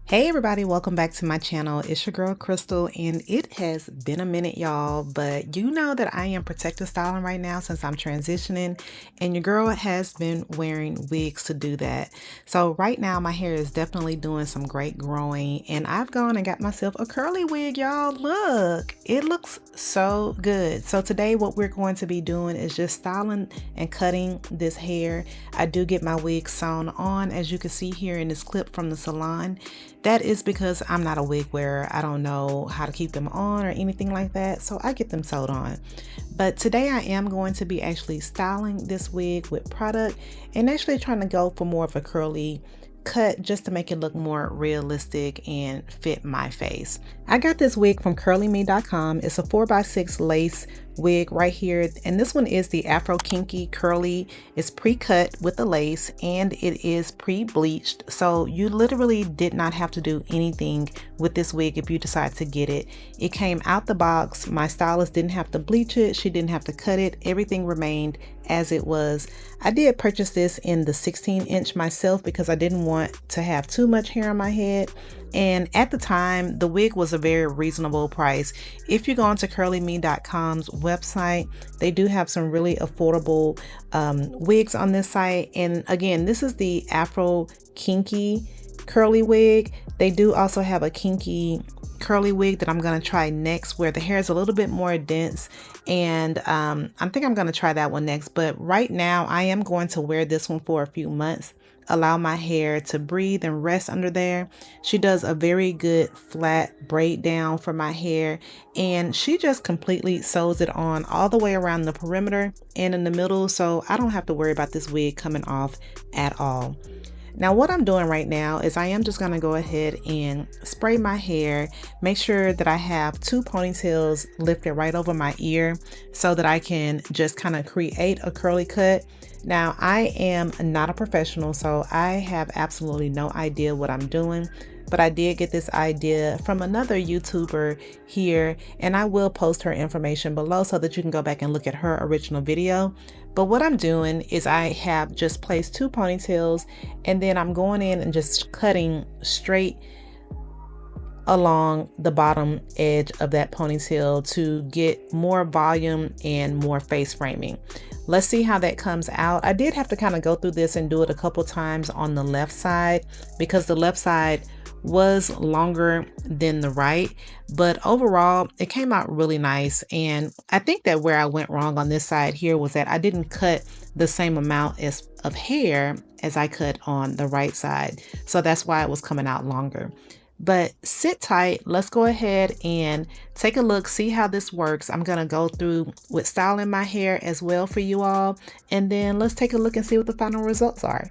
Hey everybody, welcome back to my channel. It's your girl Crystal, and it has been a minute, y'all, but you know that I am protective styling right now since I'm transitioning, and your girl has been wearing wigs to do that. So right now my hair is definitely doing some great growing, and I've gone and got myself a curly wig, y'all. Look, it looks so good. So today what we're going to be doing is just styling and cutting this hair. I do get my wig sewn on, as you can see here in this clip from the salon. That is because I'm not a wig wearer. I don't know how to keep them on or anything like that, so I get them sewed on. But today I am going to be actually styling this wig with product and actually trying to go for more of a curly cut just to make it look more realistic and fit my face. I got this wig from CurlyMe.com. It's a 4x6 lace wig right here, and this one is the Afro Kinky curly. It's pre-cut with the lace and it is pre-bleached, so you literally did not have to do anything with this wig if you decide to get it. It came out the box. My stylist didn't have to bleach it, she didn't have to cut it, everything remained as it was. I did purchase this in the 16-inch myself because I didn't want to have too much hair on my head, and at the time the wig was a very reasonable price. If you go onto CurlyMe.com's website, they do have some really affordable wigs on this site. And again, this is the Afro Kinky curly wig. They do also have a Kinky curly wig that I'm going to try next, where the hair is a little bit more dense, and I think I'm going to try that one next. But right now I am going to wear this one for a few months, allow my hair to breathe and rest under there. She does a very good flat braid down for my hair, and she just completely sews it on all the way around the perimeter and in the middle, so I don't have to worry about this wig coming off at all. Now what I'm doing right now is I am just going to go ahead and spray my hair, make sure that I have two ponytails lifted right over my ear so that I can just kind of create a curly cut. Now I am not a professional, so I have absolutely no idea what I'm doing, but I did get this idea from another YouTuber here, and I will post her information below so that you can go back and look at her original video. But what I'm doing is I have just placed two ponytails, and then I'm going in and just cutting straight along the bottom edge of that ponytail to get more volume and more face framing. Let's see how that comes out. I did have to kind of go through this and do it a couple times on the left side because the left side was longer than the right, but overall it came out really nice. And I think that where I went wrong on this side here was that I didn't cut the same amount of hair as I cut on the right side, so that's why it was coming out longer. But sit tight, let's go ahead and take a look, see how this works. I'm gonna go through with styling my hair as well for you all, and then let's take a look and see what the final results are.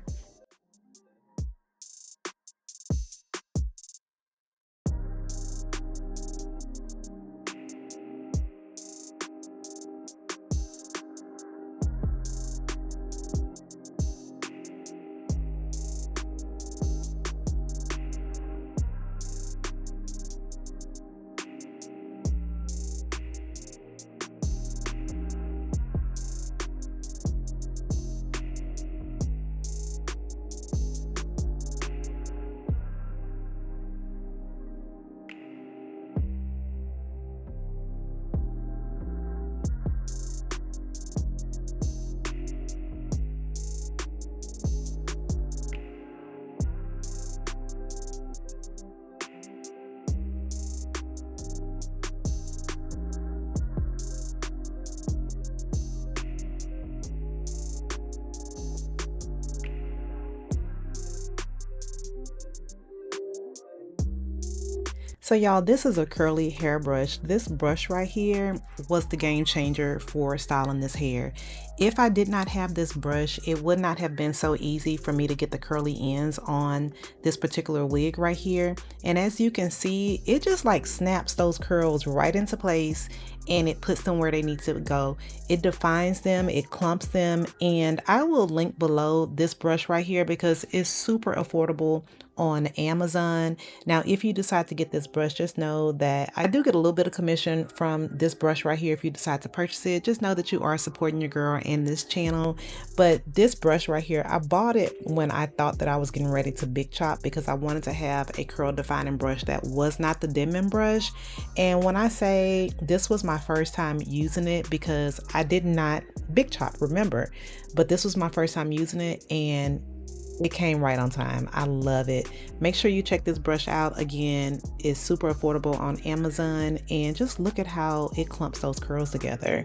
So y'all, this is a curly hairbrush. This brush right here was the game changer for styling this hair. If I did not have this brush, it would not have been so easy for me to get the curly ends on this particular wig right here. And as you can see, it just like snaps those curls right into place and it puts them where they need to go. It defines them, it clumps them, and I will link below this brush right here because it's super affordable on Amazon. Now, if you decide to get this brush, just know that I do get a little bit of commission from this brush right here. If you decide to purchase it, just know that you are supporting your girl in this channel. But this brush right here, I bought it when I thought that I was getting ready to big chop, because I wanted to have a curl defining brush that was not the Denman brush. And when I say this was my first time using it, because I did not big chop, remember, but this was my first time using it and it came right on time. I love it. Make sure you check this brush out. Again, it's super affordable on Amazon, and just look at how it clumps those curls together.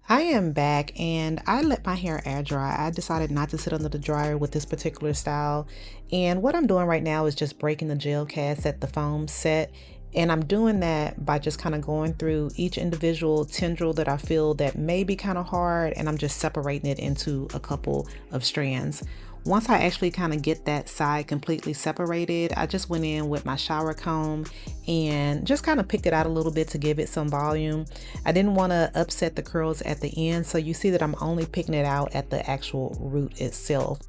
I am back and I let my hair air dry. I decided not to sit under the dryer with this particular style. And what I'm doing right now is just breaking the gel cast at the foam set. And I'm doing that by just kind of going through each individual tendril that I feel that may be kind of hard, and I'm just separating it into a couple of strands. Once I actually kind of get that side completely separated, I just went in with my shower comb and just kind of picked it out a little bit to give it some volume. I didn't want to upset the curls at the end, so you see that I'm only picking it out at the actual root itself.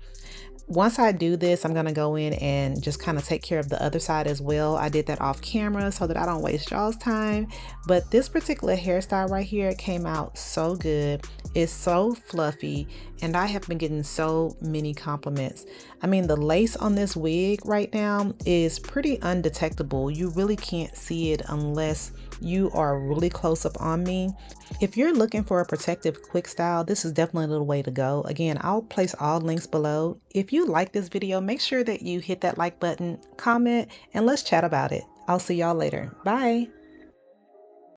Once I do this, I'm gonna go in and just kind of take care of the other side as well. I did that off camera so that I don't waste y'all's time. But this particular hairstyle right here came out so good. It's so fluffy, and I have been getting so many compliments. I mean, the lace on this wig right now is pretty undetectable. You really can't see it unless you are really close up on me. If you're looking for a protective quick style, this is definitely the way to go. Again, I'll place all links below. If you like this video, make sure that you hit that like button, comment, and let's chat about it. I'll see y'all later. Bye.